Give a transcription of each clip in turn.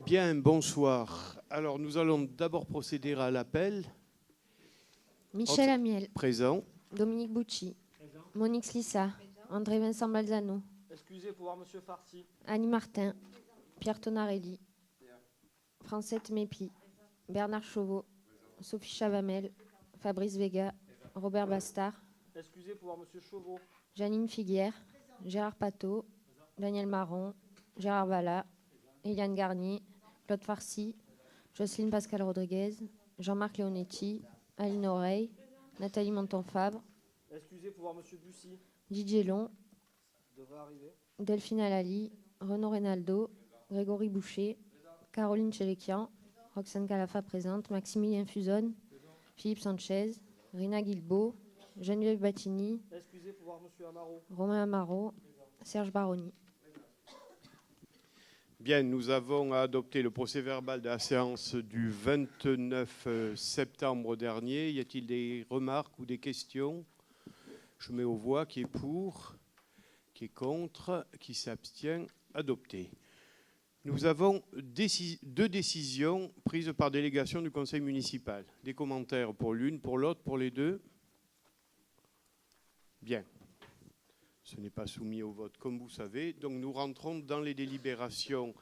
Bien, bonsoir. Alors, nous allons d'abord procéder à l'appel. Michel Amiel. Présent. Dominique Bucci. Présent. Monique Slissa. André Vincent Balzano. Excusez pour voir Monsieur Farsi. Annie Martin. Pierre Tonarelli. Francette Mépi. Bernard Chauveau. Sophie Chavamel. Fabrice Vega. Robert Bastard. Excusez pour voir Monsieur Chauveau. Janine Figuière. Gérard Pateau. Daniel Marron. Gérard Valla. Eliane Garnier. Claude Farsi. Jocelyne Pascal Rodriguez. Jean-Marc Leonetti. Aline Oreille. Nathalie Monton-Fabre. Excusez pour voir Monsieur Bussy. Didier Long. Devrait arriver. Delphine Alali. Renaud Reynaldo. Grégory Boucher. Caroline Chelekian. Roxane Calafa présente. Maximilien Fuzon. Philippe Sanchez. Rina Guilbeault. Geneviève Battini. Excusez pour voir Monsieur Amaro. Romain Amaro. Serge Baroni. Bien, nous avons adopté le procès-verbal de la séance du 29 septembre dernier. Y a-t-il des remarques ou des questions? Je mets aux voix qui est pour, qui est contre, qui s'abstient. Adopté. Nous avons deux décisions prises par délégation du conseil municipal. Des commentaires pour l'une, pour l'autre, pour les deux? Bien. Ce n'est pas soumis au vote, comme vous savez. Donc nous rentrons dans les délibérations.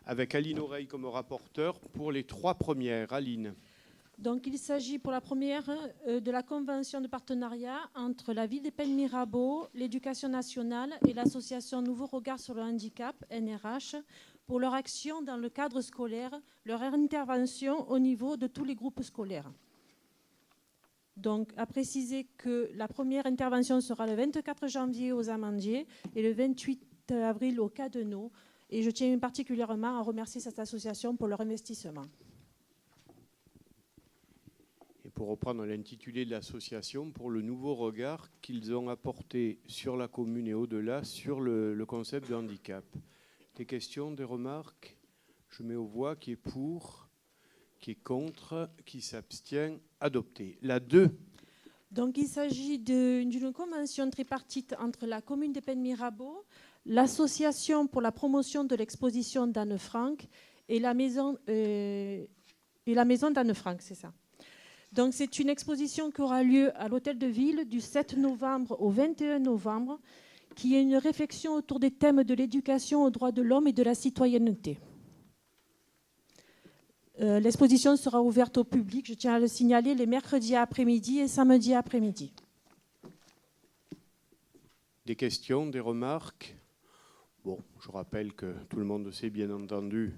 Avec Aline Oreille comme rapporteur pour les trois premières. Aline. Donc, il s'agit pour la première de la convention de partenariat entre la ville des Pennes Mirabeau, l'éducation nationale et l'association Nouveau Regard sur le handicap, NRH, pour leur action dans le cadre scolaire, leur intervention au niveau de tous les groupes scolaires. Donc, à préciser que la première intervention sera le 24 janvier aux Amandiers et le 28 avril au Cadeneau. Et je tiens particulièrement à remercier cette association pour leur investissement. Et pour reprendre l'intitulé de l'association, pour le nouveau regard qu'ils ont apporté sur la commune et au-delà sur le concept de handicap. Des questions, des remarques? Je mets aux voix qui est pour, qui est contre, qui s'abstient. Adopté. La 2. Donc, il s'agit d'une convention tripartite entre la commune des Pennes Mirabeau, l'association pour la promotion de l'exposition d'Anne Frank et la maison d'Anne Frank, c'est ça. Donc, c'est une exposition qui aura lieu à l'Hôtel de Ville du 7 novembre au 21 novembre, qui est une réflexion autour des thèmes de l'éducation aux droits de l'homme et de la citoyenneté. L'exposition sera ouverte au public, je tiens à le signaler, les mercredis après-midi et samedis après-midi. Des questions, des remarques? Bon, je rappelle que tout le monde sait bien entendu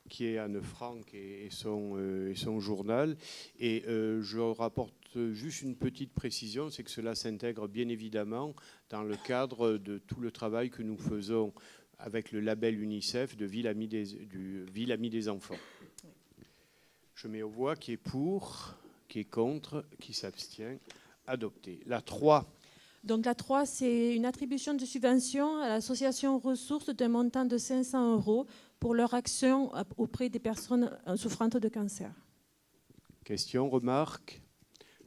qui est Anne Frank et son journal. Et je rapporte juste une petite précision, c'est que cela s'intègre bien évidemment dans le cadre de tout le travail que nous faisons avec le label UNICEF de Ville Amie des enfants. Je mets aux voix qui est pour, qui est contre, qui s'abstient. Adopté. La 3. Donc la 3, c'est une attribution de subvention à l'association Ressources d'un montant de 500 € pour leur action auprès des personnes souffrantes de cancer. Question, remarque?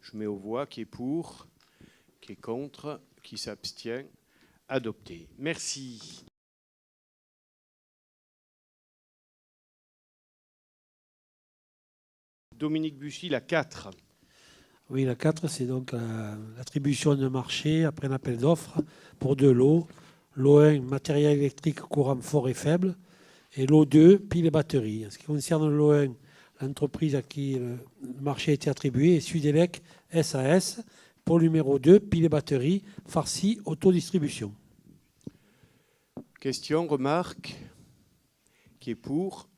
Je mets aux voix qui est pour, qui est contre, qui s'abstient. Adopté. Merci. Dominique Buchy, la 4. Oui, la 4, c'est donc l'attribution de marché après un appel d'offres pour deux lots. Lot 1, matériel électrique courant fort et faible. Et lot 2, piles et batteries. En ce qui concerne le lot 1, l'entreprise à qui le marché a été attribué est Sudelec SAS. Pour le numéro 2, piles et batteries, Farsi Autodistribution. Question, remarque? Qui est pour?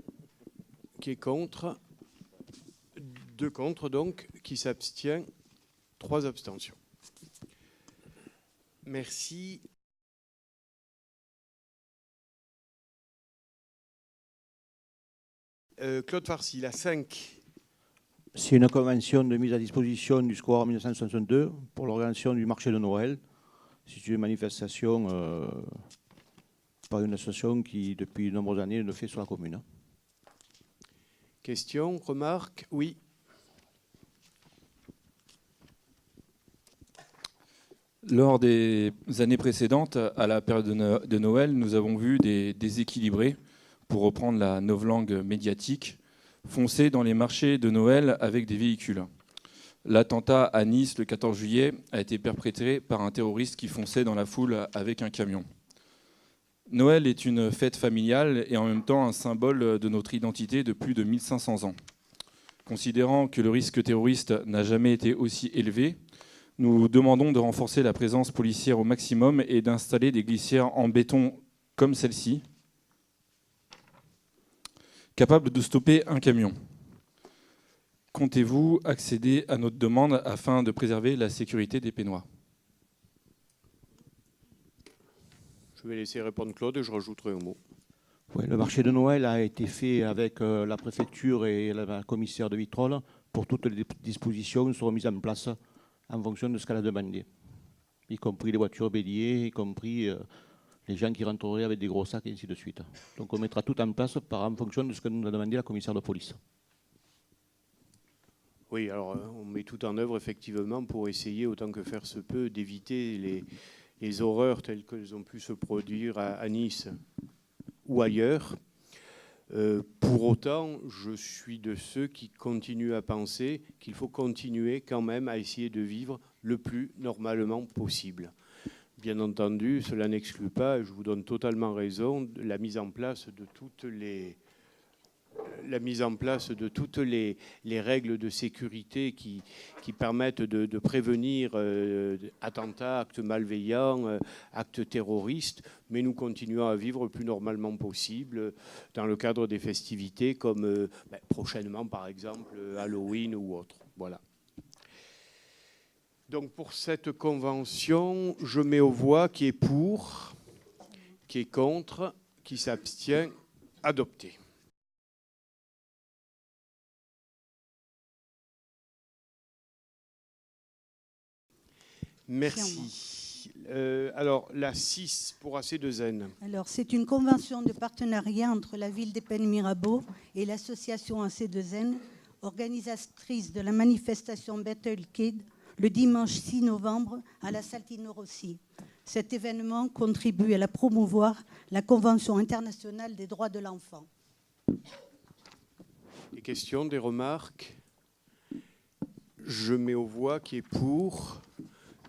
Qui est contre? 2 contre, donc, qui s'abstient? 3 abstentions. Merci. Claude Farsi, la 5. C'est une convention de mise à disposition du SCORE 1962 pour l'organisation du marché de Noël. C'est une manifestation par une association qui, depuis de nombreuses années, le fait sur la commune. Question, remarque? Oui. Lors des années précédentes, à la période de Noël, nous avons vu des déséquilibrés, pour reprendre la novlangue médiatique, foncer dans les marchés de Noël avec des véhicules. L'attentat à Nice le 14 juillet a été perpétré par un terroriste qui fonçait dans la foule avec un camion. Noël est une fête familiale et en même temps un symbole de notre identité de plus de 1500 ans. Considérant que le risque terroriste n'a jamais été aussi élevé, nous demandons de renforcer la présence policière au maximum et d'installer des glissières en béton comme celle-ci, capables de stopper un camion. Comptez-vous accéder à notre demande afin de préserver la sécurité des Pénois? Je vais laisser répondre Claude et je rajouterai un mot. Ouais, le marché de Noël a été fait avec la préfecture et la commissaire de Vitrolles pour toutes les dispositions seront mises en place en fonction de ce qu'elle a demandé, y compris les voitures béliers, y compris les gens qui rentreraient avec des gros sacs et ainsi de suite. Donc on mettra tout en place en fonction de ce que nous a demandé la commissaire de police. Oui, alors on met tout en œuvre effectivement pour essayer autant que faire se peut d'éviter les horreurs telles qu'elles ont pu se produire à Nice ou ailleurs. Pour autant, je suis de ceux qui continuent à penser qu'il faut continuer quand même à essayer de vivre le plus normalement possible. Bien entendu, cela n'exclut pas, je vous donne totalement raison, la mise en place de toutes les règles de sécurité qui permettent de prévenir attentats, actes malveillants, actes terroristes, mais nous continuons à vivre le plus normalement possible dans le cadre des festivités comme prochainement par exemple Halloween ou autre. Voilà. Donc pour cette convention, je mets aux voix qui est pour, qui est contre, qui s'abstient, adopté. Merci. Alors, la 6 pour AC2N. Alors, c'est une convention de partenariat entre la ville d'Épinay-Mirabeau et l'association AC2N, organisatrice de la manifestation Battle Kid, le dimanche 6 novembre à la Saltino Rossi. Cet événement contribue à la promouvoir la Convention internationale des droits de l'enfant. Des questions, des remarques? Je mets aux voix qui est pour,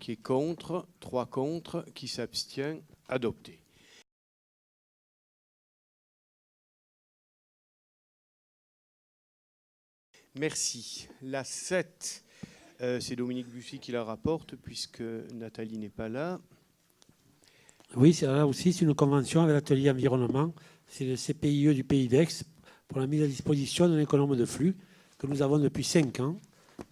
qui est contre, 3 contre, qui s'abstient, adopté. Merci. La 7, c'est Dominique Bussy qui la rapporte puisque Nathalie n'est pas là. Oui, là aussi, c'est une convention avec l'atelier environnement. C'est le CPIE du Pays d'Aix pour la mise à disposition d'un économe de flux que nous avons depuis 5 ans.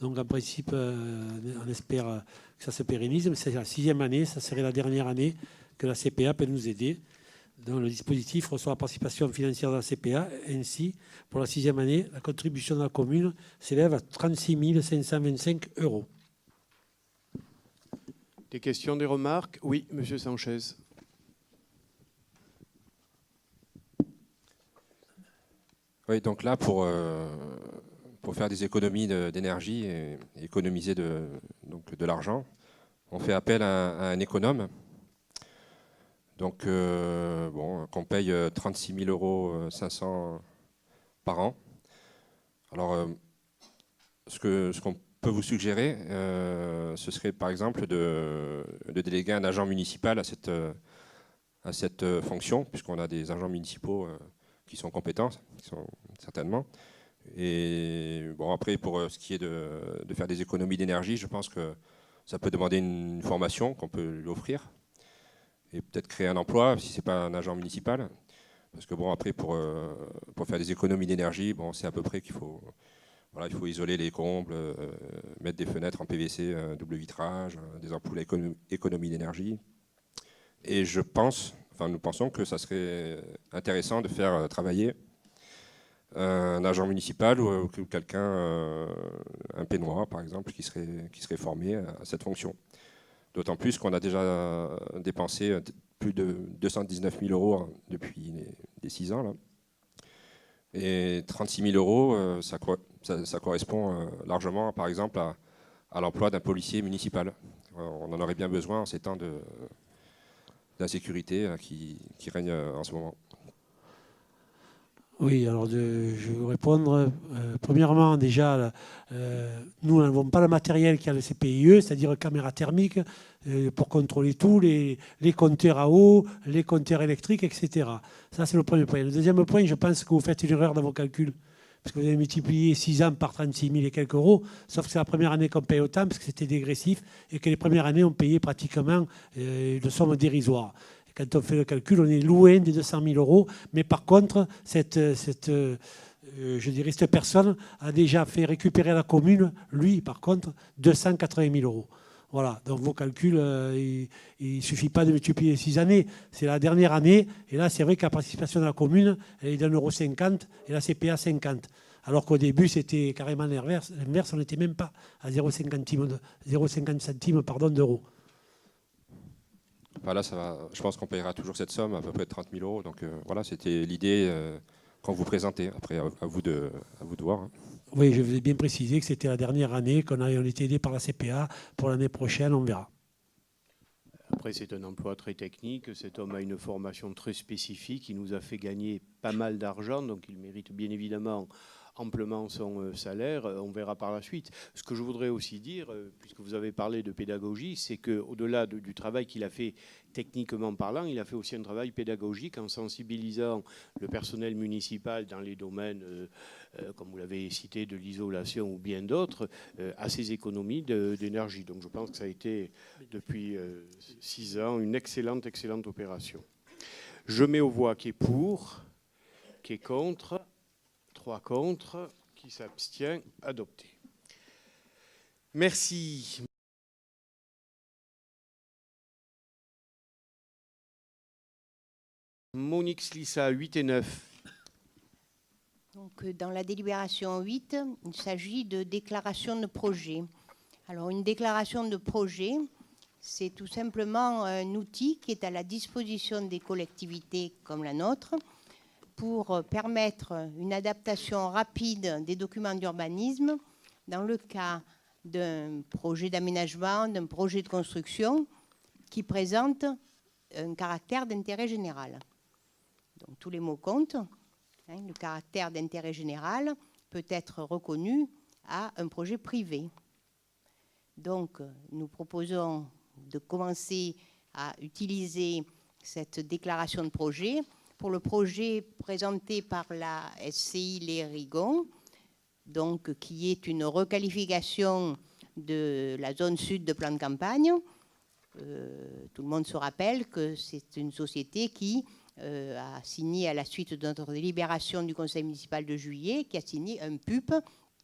Donc, en principe, on espère que ça se pérennise, mais c'est la 6e année, ça serait la dernière année que la CPA peut nous aider. Donc, le dispositif reçoit la participation financière de la CPA. Ainsi, pour la 6e année, la contribution de la commune s'élève à 36 525 €. Des questions, des remarques? Oui, Monsieur Sanchez. Oui, donc là, pour faire des économies d'énergie et économiser de l'argent, on fait appel à un économe. Donc, qu'on paye 36 500 € par an. Alors, ce qu'on peut vous suggérer, ce serait par exemple de déléguer un agent municipal à cette fonction, puisqu'on a des agents municipaux qui sont compétents, certainement. Et bon, après, pour ce qui est de faire des économies d'énergie, je pense que ça peut demander une formation qu'on peut lui offrir et peut-être créer un emploi si ce n'est pas un agent municipal. Parce que bon, après, pour faire des économies d'énergie, bon, c'est à peu près qu'il faut, voilà, il faut isoler les combles, mettre des fenêtres en PVC, double vitrage, des ampoules à économie d'énergie. Et nous pensons que ça serait intéressant de faire travailler un agent municipal ou quelqu'un, un Pénois par exemple, qui serait formé à cette fonction. D'autant plus qu'on a déjà dépensé plus de 219 000 € depuis les 6 ans. Là. Et 36 000 €, ça correspond largement, par exemple, à l'emploi d'un policier municipal. On en aurait bien besoin en ces temps d'insécurité qui règne en ce moment. Oui, alors je vais vous répondre. Premièrement, déjà, nous n'avons pas le matériel qu'il y a le CPIE, c'est-à-dire caméra thermique, pour contrôler tout, les compteurs à eau, les compteurs électriques, etc. Ça, c'est le premier point. Le deuxième point, je pense que vous faites une erreur dans vos calculs, parce que vous avez multiplié 6 ans par 36 000 et quelques euros, sauf que c'est la première année qu'on paye autant, parce que c'était dégressif, et que les premières années, on payait pratiquement une somme dérisoire. Quand on fait le calcul, on est loin des 200 000 euros. Mais par contre, cette personne a déjà fait récupérer à la commune, lui, par contre, 280 000 euros. Voilà, donc vos calculs, il ne suffit pas de multiplier 6 années. C'est la dernière année. Et là, c'est vrai que la participation de la commune, elle est d'1,50 € et la CPA 50. Alors qu'au début, c'était carrément l'inverse. On n'était même pas à 0,50 centimes d'euros. Enfin là, je pense qu'on paiera toujours cette somme, à peu près de 30 000 euros. Donc voilà, c'était l'idée qu'on vous présentait. Après, à vous de voir. Hein. Oui, je vous ai bien précisé que c'était la dernière année, qu'on a été aidé par la CPA. Pour l'année prochaine, on verra. Après, c'est un emploi très technique. Cet homme a une formation très spécifique. Il nous a fait gagner pas mal d'argent, donc il mérite bien évidemment amplement son salaire. On verra par la suite. Ce que je voudrais aussi dire, puisque vous avez parlé de pédagogie, c'est qu'au-delà du travail qu'il a fait techniquement parlant, il a fait aussi un travail pédagogique en sensibilisant le personnel municipal dans les domaines, comme vous l'avez cité, de l'isolation ou bien d'autres, à ces économies d'énergie. Donc je pense que ça a été, depuis 6 ans, une excellente opération. Je mets aux voix qui est pour, qui est contre, 3 contre, qui s'abstient, adopté. Merci. Monique Slissa, 8 et 9. Donc, dans la délibération 8, il s'agit de déclaration de projet. Alors, une déclaration de projet, c'est tout simplement un outil qui est à la disposition des collectivités comme la nôtre pour permettre une adaptation rapide des documents d'urbanisme dans le cas d'un projet d'aménagement, d'un projet de construction qui présente un caractère d'intérêt général. Donc tous les mots comptent. Le caractère d'intérêt général peut être reconnu à un projet privé. Donc nous proposons de commencer à utiliser cette déclaration de projet pour le projet présenté par la SCI Les Rigons, donc, qui est une requalification de la zone sud de plan de campagne. Tout le monde se rappelle que c'est une société qui a signé, à la suite de notre délibération du conseil municipal de juillet, qui a signé un PUP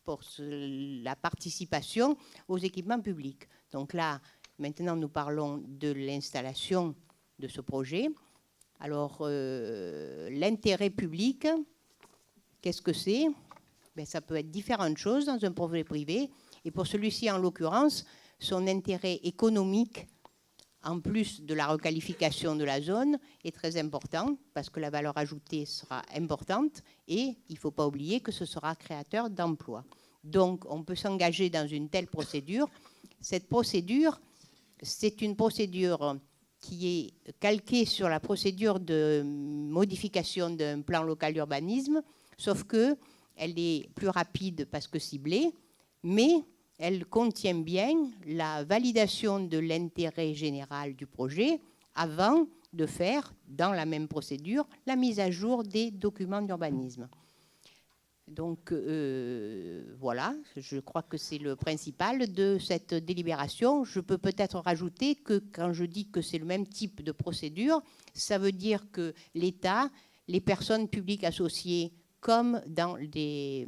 pour la participation aux équipements publics. Donc là, maintenant, nous parlons de l'installation de ce projet. Alors, l'intérêt public, qu'est-ce que c'est? Ben, ça peut être différentes choses dans un projet privé. Et pour celui-ci, en l'occurrence, son intérêt économique, en plus de la requalification de la zone, est très important parce que la valeur ajoutée sera importante et il ne faut pas oublier que ce sera créateur d'emplois. Donc, on peut s'engager dans une telle procédure. Cette procédure, c'est une procédure qui est calquée sur la procédure de modification d'un plan local d'urbanisme, sauf qu'elle est plus rapide parce que ciblée, mais elle contient bien la validation de l'intérêt général du projet avant de faire, dans la même procédure, la mise à jour des documents d'urbanisme. Donc voilà, je crois que c'est le principal de cette délibération. Je peux peut-être rajouter que quand je dis que c'est le même type de procédure, ça veut dire que l'État, les personnes publiques associées, comme dans des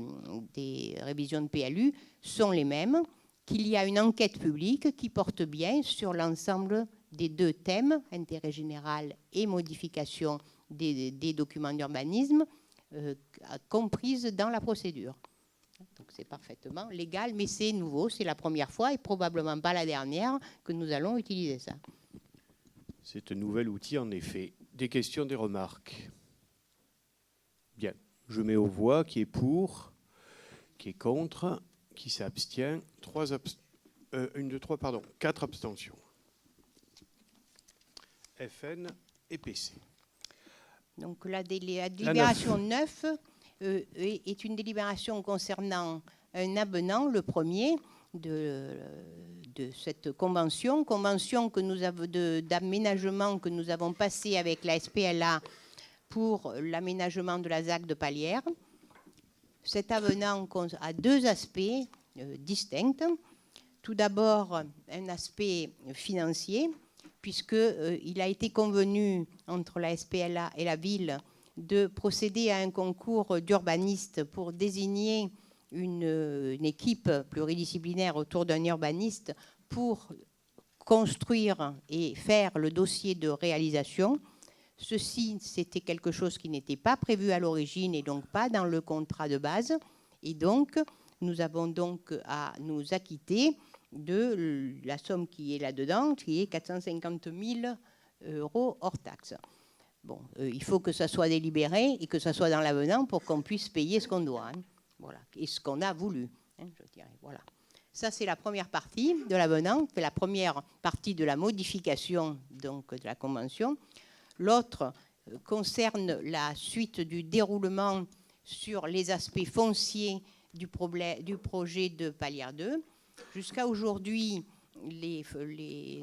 révisions de PLU, sont les mêmes, qu'il y a une enquête publique qui porte bien sur l'ensemble des deux thèmes, intérêt général et modification des documents d'urbanisme, comprises dans la procédure. Donc c'est parfaitement légal, mais c'est nouveau, c'est la première fois et probablement pas la dernière que nous allons utiliser ça. C'est un nouvel outil en effet. Des questions, des remarques? Bien, je mets aux voix qui est pour, qui est contre, qui s'abstient. Une, deux, trois, pardon. 4 abstentions. FN et PC. Donc la délibération 9 est une délibération concernant un avenant, le premier, de cette convention que nous avons d'aménagement que nous avons passé avec la SPLA pour l'aménagement de la ZAC de Palières. Cet avenant a 2 aspects distincts. Tout d'abord, un aspect financier, puisqu'il a été convenu entre la SPLA et la ville de procéder à un concours d'urbanistes pour désigner une équipe pluridisciplinaire autour d'un urbaniste pour construire et faire le dossier de réalisation. Ceci, c'était quelque chose qui n'était pas prévu à l'origine et donc pas dans le contrat de base. Et donc, nous avons donc à nous acquitter de la somme qui est là-dedans, qui est 450 000 € hors taxe. Bon, il faut que ça soit délibéré et que ça soit dans l'avenant pour qu'on puisse payer ce qu'on doit. Hein. Voilà, et ce qu'on a voulu. Hein, je dirais. Voilà. Ça, c'est la première partie de l'avenant, c'est la première partie de la modification donc, de la convention. L'autre concerne la suite du déroulement sur les aspects fonciers du projet de Palières 2. Jusqu'à aujourd'hui, les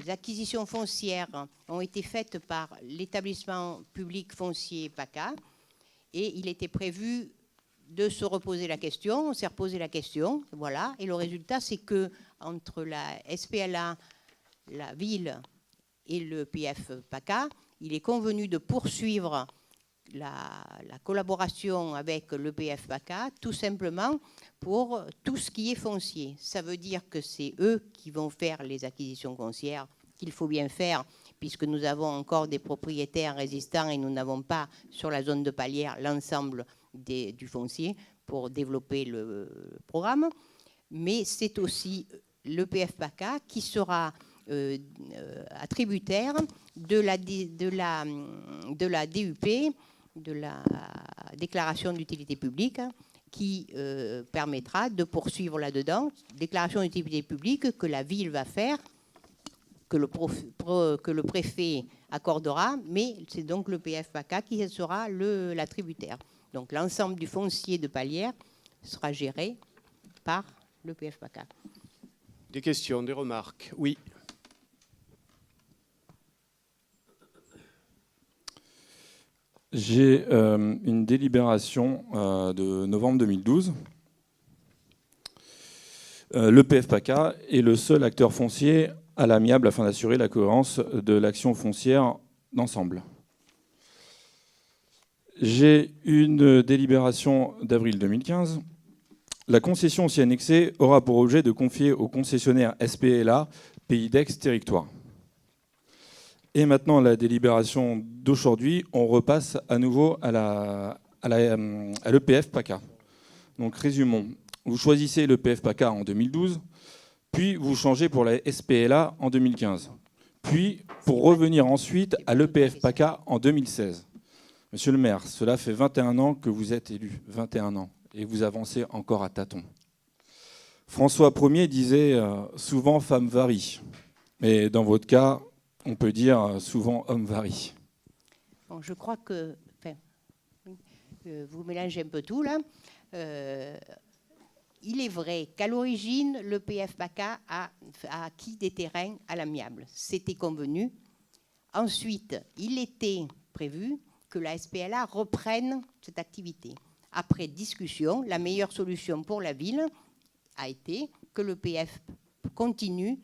acquisitions foncières ont été faites par l'établissement public foncier PACA et il était prévu de se reposer la question. On s'est reposé la question, voilà. Et le résultat, c'est que entre la SPLA, la ville et le PF PACA, il est convenu de poursuivre la collaboration avec le PF PACA, tout simplement pour tout ce qui est foncier. Ça veut dire que c'est eux qui vont faire les acquisitions foncières, qu'il faut bien faire, puisque nous avons encore des propriétaires résistants et nous n'avons pas sur la zone de Palières l'ensemble du foncier pour développer le programme. Mais c'est aussi le PF PACA qui sera attributaire de la DUP, de la déclaration d'utilité publique, qui permettra de poursuivre là-dedans. Déclaration d'utilité publique que la ville va faire, que le préfet accordera, mais c'est donc le PF PACA qui sera l'attributaire. Donc l'ensemble du foncier de Palières sera géré par le PF PACA. Des questions, des remarques? Oui. J'ai une délibération de novembre 2012. Le PF PACA est le seul acteur foncier à l'amiable afin d'assurer la cohérence de l'action foncière d'ensemble. J'ai une délibération d'avril 2015. La concession aussi annexée aura pour objet de confier au concessionnaire SPLA Pays d'Aix Territoire. Et maintenant, la délibération d'aujourd'hui, on repasse à nouveau à l'EPF PACA. Donc résumons, vous choisissez l'EPF PACA en 2012, puis vous changez pour la SPLA en 2015, puis pour revenir ensuite à l'EPF PACA en 2016. Monsieur le maire, cela fait 21 ans que vous êtes élu, 21 ans, et vous avancez encore à tâtons. François Ier disait souvent « femme varie », mais dans votre cas, on peut dire souvent « homme varie ». Bon, je crois que vous mélangez un peu tout là. Il est vrai qu'à l'origine, le PF PACA a acquis des terrains à l'amiable. C'était convenu. Ensuite, il était prévu que la SPLA reprenne cette activité. Après discussion, la meilleure solution pour la ville a été que le PF continue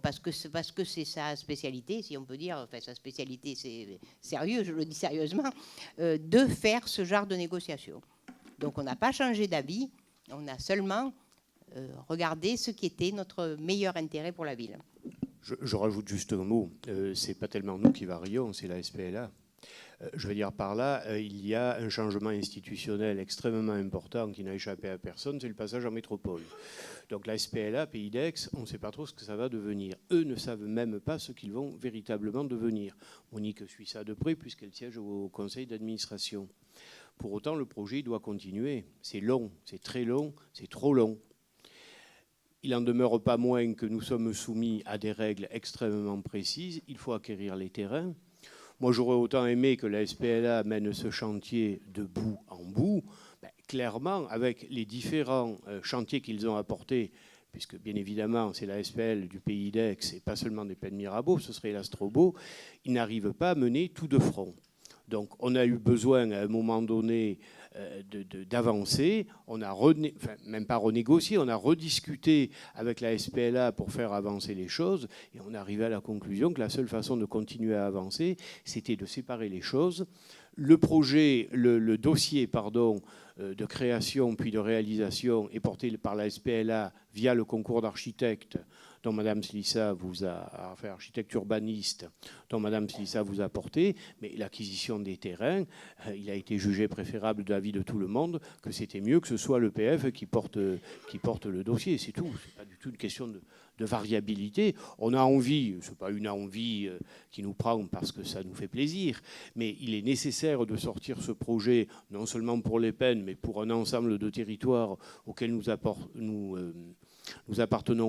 parce que c'est sa spécialité, si on peut dire, enfin sa spécialité c'est sérieux, je le dis sérieusement, de faire ce genre de négociation. Donc on n'a pas changé d'avis, on a seulement regardé ce qui était notre meilleur intérêt pour la ville. Je rajoute juste un mot, c'est pas tellement nous qui varions, c'est la SPLA. Je veux dire par là, il y a un changement institutionnel extrêmement important qui n'a échappé à personne, c'est le passage en métropole. Donc la SPLA, Pays d'Aix, on ne sait pas trop ce que ça va devenir. Eux ne savent même pas ce qu'ils vont véritablement devenir. Monique suit ça de près puisqu'elle siège au conseil d'administration. Pour autant, le projet doit continuer. C'est long, c'est très long, c'est trop long. il n'en demeure pas moins que nous sommes soumis à des règles extrêmement précises. Il faut acquérir les terrains. Moi, j'aurais autant aimé que la SPLA mène ce chantier de bout en bout. Clairement, avec les différents chantiers qu'ils ont apportés, puisque bien évidemment c'est la SPL du Pays d'Aix et pas seulement des Pennes Mirabeau, ce serait l'Astrobo, ils n'arrivent pas à mener tout de front. Donc on a eu besoin à un moment donné d'avancer, on a même pas renégocié, on a rediscuté avec la SPLA pour faire avancer les choses et on est arrivé à la conclusion que la seule façon de continuer à avancer, c'était de séparer les choses. Le projet, le dossier, pardon, de création puis de réalisation est porté par la SPLA via le concours d'architectes dont Mme Slissa vous a, enfin architecte urbaniste, dont Mme Slissa vous a porté, mais l'acquisition des terrains, il a été jugé préférable de l'avis de tout le monde que c'était mieux que ce soit l'EPF qui porte le dossier, c'est tout. C'est pas du tout une question de variabilité. On a envie, c'est pas une envie qui nous prend parce que ça nous fait plaisir, mais il est nécessaire de sortir ce projet, non seulement pour les Pennes, mais pour un ensemble de territoires auxquels nous appartenons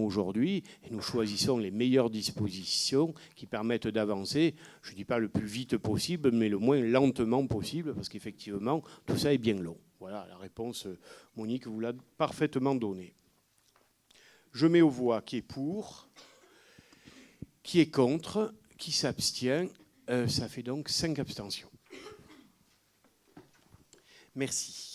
aujourd'hui, et nous choisissons les meilleures dispositions qui permettent d'avancer, je ne dis pas le plus vite possible, mais le moins lentement possible, parce qu'effectivement, tout ça est bien long. Voilà, la réponse, Monique vous l'a parfaitement donnée. Je mets aux voix qui est pour, qui est contre, qui s'abstient. Ça fait donc 5 abstentions. Merci.